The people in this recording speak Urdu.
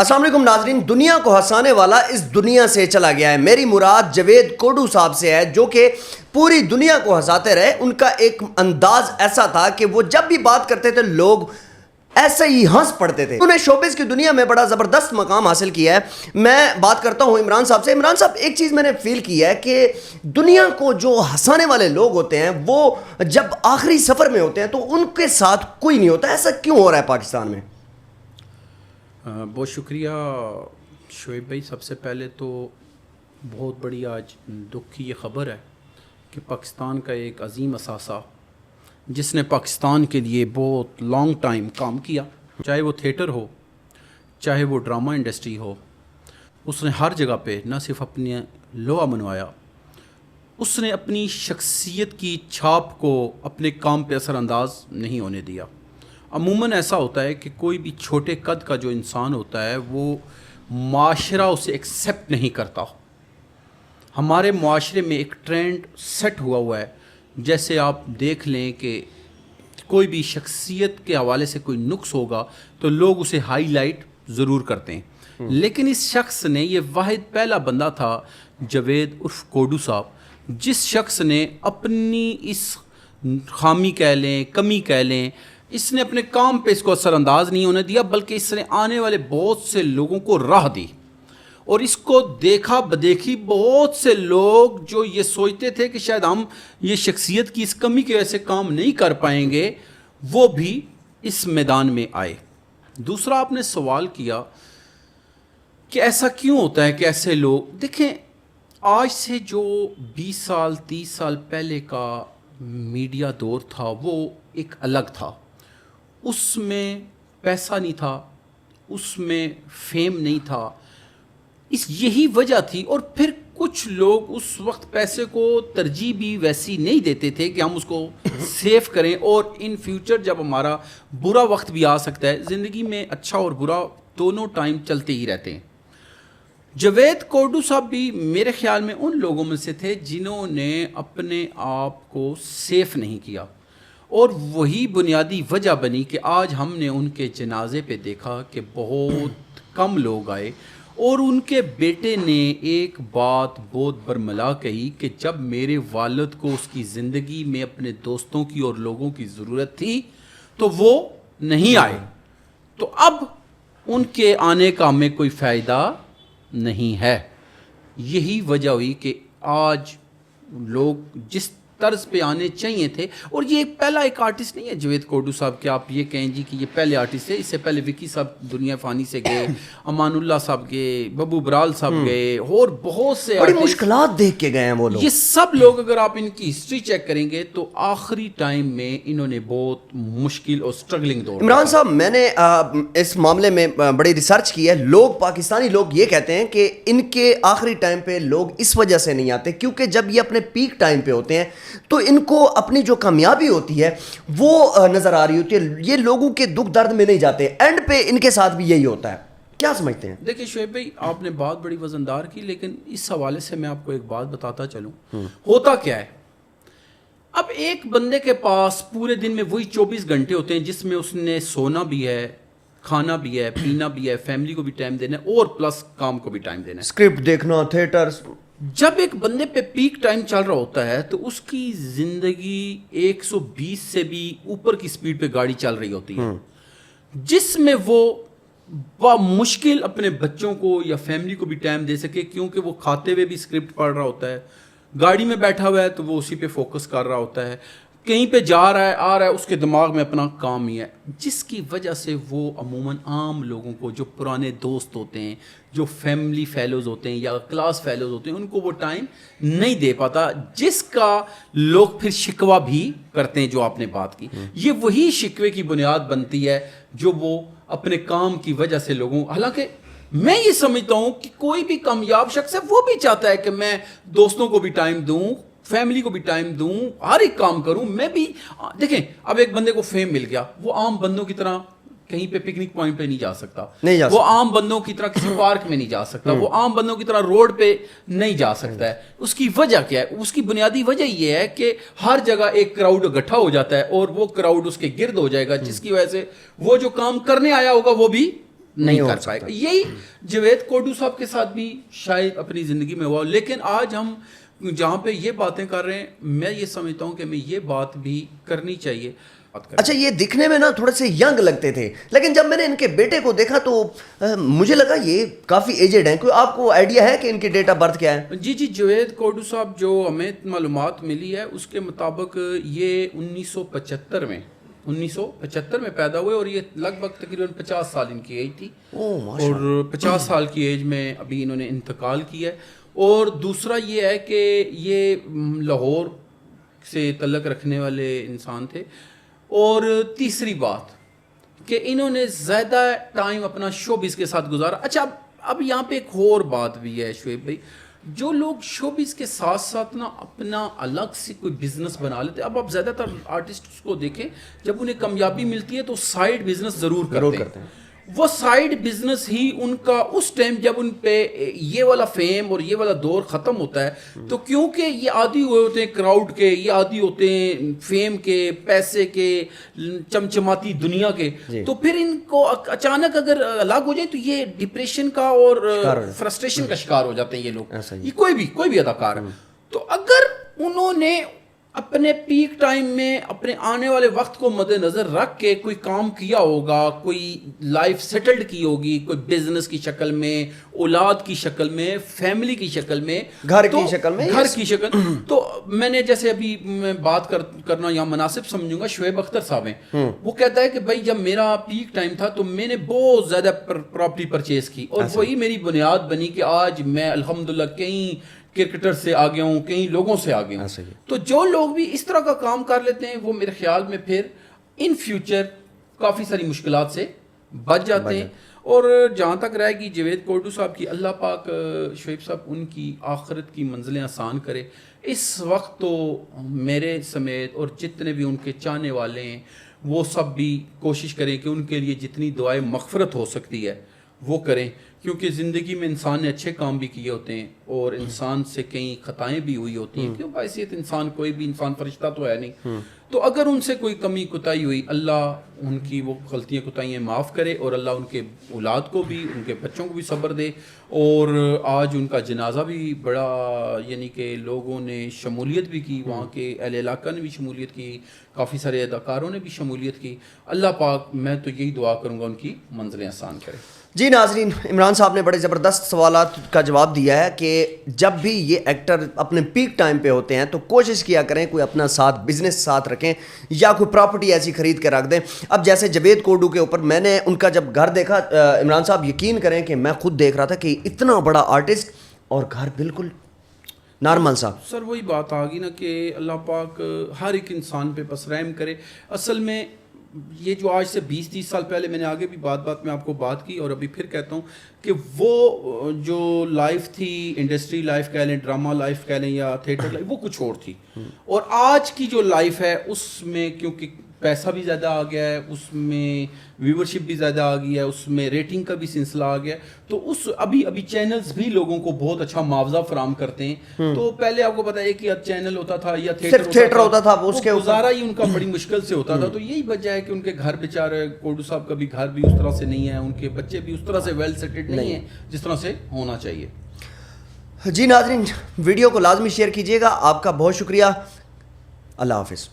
السلام علیکم ناظرین. دنیا کو ہنسانے والا اس دنیا سے چلا گیا ہے. میری مراد جاوید کوڈو صاحب سے ہے جو کہ پوری دنیا کو ہنساتے رہے. ان کا ایک انداز ایسا تھا کہ وہ جب بھی بات کرتے تھے لوگ ایسے ہی ہنس پڑتے تھے. انہوں نے شوبز کی دنیا میں بڑا زبردست مقام حاصل کیا ہے. میں بات کرتا ہوں عمران صاحب سے. عمران صاحب, ایک چیز میں نے فیل کی ہے کہ دنیا کو جو ہنسانے والے لوگ ہوتے ہیں وہ جب آخری سفر میں ہوتے ہیں تو ان کے ساتھ کوئی نہیں ہوتا. ایسا کیوں ہو رہا ہے پاکستان میں؟ بہت شکریہ شعیب بھائی. سب سے پہلے تو بہت بڑی آج دکھ کی یہ خبر ہے کہ پاکستان کا ایک عظیم اثاثہ جس نے پاکستان کے لیے بہت لانگ ٹائم کام کیا, چاہے وہ تھیٹر ہو, چاہے وہ ڈرامہ انڈسٹری ہو, اس نے ہر جگہ پہ نہ صرف اپنے لوہا منوایا, اس نے اپنی شخصیت کی چھاپ کو اپنے کام پہ اثر انداز نہیں ہونے دیا. عموماً ایسا ہوتا ہے کہ کوئی بھی چھوٹے قد کا جو انسان ہوتا ہے وہ معاشرہ اسے ایکسیپٹ نہیں کرتا. ہمارے معاشرے میں ایک ٹرینڈ سیٹ ہوا ہے. جیسے آپ دیکھ لیں کہ کوئی بھی شخصیت کے حوالے سے کوئی نقص ہوگا تو لوگ اسے ہائی لائٹ ضرور کرتے ہیں. لیکن اس شخص نے, یہ واحد پہلا بندہ تھا جاوید عرف کوڈو صاحب, جس شخص نے اپنی اس خامی کہہ لیں, کمی کہہ لیں, اس نے اپنے کام پہ اس کو اثر انداز نہیں ہونے دیا, بلکہ اس نے آنے والے بہت سے لوگوں کو راہ دی. اور اس کو دیکھا بدیکھی بہت سے لوگ جو یہ سوچتے تھے کہ شاید ہم یہ شخصیت کی اس کمی کی وجہ سے کام نہیں کر پائیں گے, وہ بھی اس میدان میں آئے. دوسرا آپ نے سوال کیا کہ ایسا کیوں ہوتا ہے کہ ایسے لوگ, دیکھیں آج سے جو 20 سال 30 سال پہلے کا میڈیا دور تھا وہ ایک الگ تھا. اس میں پیسہ نہیں تھا, اس میں فیم نہیں تھا. یہی وجہ تھی. اور پھر کچھ لوگ اس وقت پیسے کو ترجیح بھی ویسی نہیں دیتے تھے کہ ہم اس کو سیو کریں, اور ان فیوچر جب ہمارا برا وقت بھی آ سکتا ہے, زندگی میں اچھا اور برا دونوں ٹائم چلتے ہی رہتے ہیں. جاوید کوڈو صاحب بھی میرے خیال میں ان لوگوں میں سے تھے جنہوں نے اپنے آپ کو سیف نہیں کیا, اور وہی بنیادی وجہ بنی کہ آج ہم نے ان کے جنازے پہ دیکھا کہ بہت کم لوگ آئے. اور ان کے بیٹے نے ایک بات بہت برملا کہی کہ جب میرے والد کو اس کی زندگی میں اپنے دوستوں کی اور لوگوں کی ضرورت تھی تو وہ نہیں آئے, تو اب ان کے آنے کا ہمیں کوئی فائدہ نہیں ہے. یہی وجہ ہوئی کہ آج لوگ جس طرز پہ آنے چاہیے تھے, اور یہ پہلا ایک آرٹسٹ نہیں ہے جاوید کوڈو صاحب کہ آپ یہ کہیں جی کہ یہ پہلے آرٹسٹ ہے. اس سے پہلے وکی صاحب دنیا فانی سے گئے, امان اللہ صاحب گئے, ببو برال صاحب گئے, اور بہت سے بڑی مشکلات دیکھ کے گئے ہیں وہ لوگ. یہ سب لوگ اگر آپ ان کی ہسٹری چیک کریں گے تو آخری ٹائم میں انہوں نے بہت مشکل اور سٹرگلنگ دور. عمران صاحب, میں نے اس معاملے میں بڑی ریسرچ کی ہے. لوگ, پاکستانی لوگ یہ کہتے ہیں کہ ان کے آخری ٹائم پہ لوگ اس وجہ سے نہیں آتے کیونکہ جب یہ اپنے پیک ٹائم پہ ہوتے ہیں تو ان کو اپنی جو کامیابی ہوتی ہے وہ نظر آ رہی ہوتی ہے. یہ لوگوں کے دکھ درد میں نہیں جاتے. اینڈ پہ ان کے ساتھ بھی یہی ہوتا ہے. کیا سمجھتے ہیں؟ دیکھیں شعیب بھائی, آپ نے بات بڑی وزندار کی, لیکن اس حوالے سے میں آپ کو ایک بات بتاتا چلوں. ہوتا کیا ہے, اب ایک بندے کے پاس پورے دن میں وہی 24 گھنٹے ہوتے ہیں جس میں اس نے سونا بھی ہے, کھانا بھی ہے, پینا بھی ہے, فیملی کو بھی ٹائم دینا ہے, اور پلس کام کو بھی ٹائم دینا ہے, اسکرپٹ دیکھنا, تھیٹر. جب ایک بندے پہ پیک ٹائم چل رہا ہوتا ہے تو اس کی زندگی 120 سے بھی اوپر کی سپیڈ پہ گاڑی چل رہی ہوتی ہے, جس میں وہ مشکل اپنے بچوں کو یا فیملی کو بھی ٹائم دے سکے, کیونکہ وہ کھاتے ہوئے بھی اسکرپٹ پڑھ رہا ہوتا ہے, گاڑی میں بیٹھا ہوا ہے تو وہ اسی پہ فوکس کر رہا ہوتا ہے, کہیں پہ جا رہا ہے آ رہا ہے, اس کے دماغ میں اپنا کام ہی ہے, جس کی وجہ سے وہ عموماً عام لوگوں کو, جو پرانے دوست ہوتے ہیں, جو فیملی فیلوز ہوتے ہیں یا کلاس فیلوز ہوتے ہیں, ان کو وہ ٹائم نہیں دے پاتا, جس کا لوگ پھر شکوہ بھی کرتے ہیں. جو آپ نے بات کی, یہ وہی شکوے کی بنیاد بنتی ہے جو وہ اپنے کام کی وجہ سے لوگوں, حالانکہ میں یہ سمجھتا ہوں کہ کوئی بھی کامیاب شخص ہے وہ بھی چاہتا ہے کہ میں دوستوں کو بھی ٹائم دوں, فیملی کو بھی ٹائم دوں, ہر ایک کام کروں. میں بھی دیکھیں, اب ایک بندے کو فیم مل گیا, وہ عام بندوں کی طرح کہیں پہ پکنک پوائنٹ پہ نہیں جا سکتا, وہ عام بندوں کی طرح کسی پارک میں نہیں جا سکتا, وہ عام بندوں کی طرح روڈ پہ نہیں جا سکتا ہے. اس کی وجہ کیا ہے؟ اس کی بنیادی وجہ یہ ہے کہ ہر جگہ ایک کراؤڈ اکٹھا ہو جاتا ہے اور وہ کراؤڈ اس کے گرد ہو جائے گا, جس کی وجہ سے وہ جو کام کرنے آیا ہوگا وہ بھی نہیں کر پائے گا. یہی جاوید کوڈو صاحب کے ساتھ بھی شاید اپنی زندگی میں ہوا. لیکن آج ہم جہاں پہ یہ باتیں کر رہے ہیں, میں یہ سمجھتا ہوں کہ ہمیں یہ بات بھی کرنی چاہیے. اچھا, یہ دکھنے میں نا تھوڑے سے ینگ لگتے تھے, لیکن جب میں نے ان کے بیٹے کو دیکھا تو مجھے لگا یہ کافی ایجڈ ہیں. کوئی آپ کو آئیڈیا ہے کہ ان کی ڈیٹ آف برتھ کیا ہے؟ جی جاوید کوڈو صاحب جو ہمیں معلومات ملی ہے اس کے مطابق یہ 1975 میں پیدا ہوئے, اور یہ لگ بھگ تقریباً 50 سال ان کی ایج تھی, اور 50 سال کی ایج میں ابھی انہوں نے انتقال کیا ہے. اور دوسرا یہ ہے کہ یہ لاہور سے تعلق رکھنے والے انسان تھے. اور تیسری بات کہ انہوں نے زیادہ ٹائم اپنا شوبز کے ساتھ گزارا. اچھا, اب یہاں پہ ایک اور بات بھی ہے شعیب بھائی, جو لوگ شوبز کے ساتھ ساتھ نا اپنا الگ سے کوئی بزنس بنا لیتے. اب آپ زیادہ تر آرٹسٹ کو دیکھیں, جب انہیں کامیابی ملتی ہے تو سائیڈ بزنس ضرور کرتے ہیں. وہ سائیڈ بزنس ہی ان کا اس ٹائم جب ان پہ یہ والا فیم اور یہ والا دور ختم ہوتا ہے, تو کیونکہ یہ عادی ہوئے ہوتے ہیں کراؤڈ کے, یہ عادی ہوتے ہیں فیم کے, پیسے کے, چمچماتی دنیا کے, تو پھر ان کو اچانک اگر الگ ہو جائے تو یہ ڈپریشن کا اور فرسٹریشن کا شکار ہو جاتے ہیں یہ لوگ. یہ کوئی بھی اداکار ہے. تو اگر انہوں نے اپنے پیک ٹائم میں اپنے آنے والے وقت کو مد نظر رکھ کے کوئی کام کیا ہوگا, کوئی لائف سیٹلڈ کی ہوگی, کوئی بزنس کی شکل میں, اولاد کی شکل میں, فیملی کی شکل میں, گھر کی شکل, تو میں نے جیسے ابھی میں بات کرنا یہاں مناسب سمجھوں گا, شعیب اختر صاحب ہیں, وہ کہتا ہے کہ بھائی جب میرا پیک ٹائم تھا تو میں نے بہت زیادہ پراپرٹی پرچیز کی, اور وہی میری بنیاد بنی کہ آج میں الحمدللہ کہیں کرکٹر سے آگے ہوں, کئی لوگوں سے آگے ہوں. تو جو لوگ بھی اس طرح کا کام کر لیتے ہیں وہ میرے خیال میں پھر ان فیوچر کافی ساری مشکلات سے بچ جاتے ہیں. اور جہاں تک رہے گی جاوید کوڈو صاحب کی, اللہ پاک شعیب صاحب ان کی آخرت کی منزلیں آسان کرے. اس وقت تو میرے سمیت اور جتنے بھی ان کے چاہنے والے ہیں وہ سب بھی کوشش کریں کہ ان کے لیے جتنی دعائیں مغفرت ہو سکتی ہے وہ کریں, کیونکہ زندگی میں انسان نے اچھے کام بھی کیے ہوتے ہیں اور انسان سے کئی خطائیں بھی ہوئی ہوتی ہیں, کیوں بحیثیت انسان کوئی بھی انسان فرشتہ تو ہے نہیں. تو اگر ان سے کوئی کمی کوتاہی ہوئی, اللہ ان کی وہ غلطیاں کوتاہیاں معاف کرے, اور اللہ ان کے اولاد کو بھی, ان کے بچوں کو بھی صبر دے. اور آج ان کا جنازہ بھی بڑا یعنی کہ لوگوں نے شمولیت بھی کی, وہاں کے اہل علاقہ نے بھی شمولیت کی, کافی سارے اداکاروں نے بھی شمولیت کی. اللہ پاک, میں تو یہی دعا کروں گا ان کی منزلیں آسان کرے. جی ناظرین, عمران صاحب نے بڑے زبردست سوالات کا جواب دیا ہے کہ جب بھی یہ ایکٹر اپنے پیک ٹائم پہ ہوتے ہیں تو کوشش کیا کریں کوئی اپنا ساتھ بزنس ساتھ رکھیں, یا کوئی پراپرٹی ایسی خرید کے رکھ دیں. اب جیسے جاوید کوڈو کے اوپر میں نے ان کا جب گھر دیکھا, عمران صاحب یقین کریں کہ میں خود دیکھ رہا تھا کہ اتنا بڑا آرٹسٹ اور گھر بالکل نارمل سا. سر وہی بات آ گئی نا کہ اللہ پاک ہر ایک انسان پہ بس رحم کرے. اصل میں یہ جو آج سے 20-30 سال پہلے, میں نے آگے بھی بات میں آپ کو بات کی اور ابھی پھر کہتا ہوں کہ وہ جو لائف تھی, انڈسٹری لائف کہہ لیں, ڈرامہ لائف کہہ لیں, یا تھیٹر لائف, وہ کچھ اور تھی. اور آج کی جو لائف ہے اس میں کیونکہ پیسہ بھی زیادہ آ گیا ہے, اس میں ویورشپ بھی زیادہ آ گئی ہے, اس میں ریٹنگ کا بھی سلسلہ آ گیا ہے, تو اس ابھی چینلز بھی لوگوں کو بہت اچھا معاوضہ فراہم کرتے ہیں. تو پہلے آپ کو پتا ہے کہ چینل ہوتا تھا یا تھیٹر ہوتا تھا, اس کے گزارا ہی ان کا بڑی مشکل سے ہوتا تھا. تو یہی وجہ ہے کہ ان کے گھر بیچارے کوڈو صاحب کا بھی گھر بھی اس طرح سے نہیں ہے, ان کے بچے بھی اس طرح سے ویل سیٹلڈ نہیں ہیں جس طرح سے ہونا چاہیے. جی ناظرین, ویڈیو کو لازمی شیئر کیجیے گا. آپ کا بہت شکریہ. اللہ حافظ.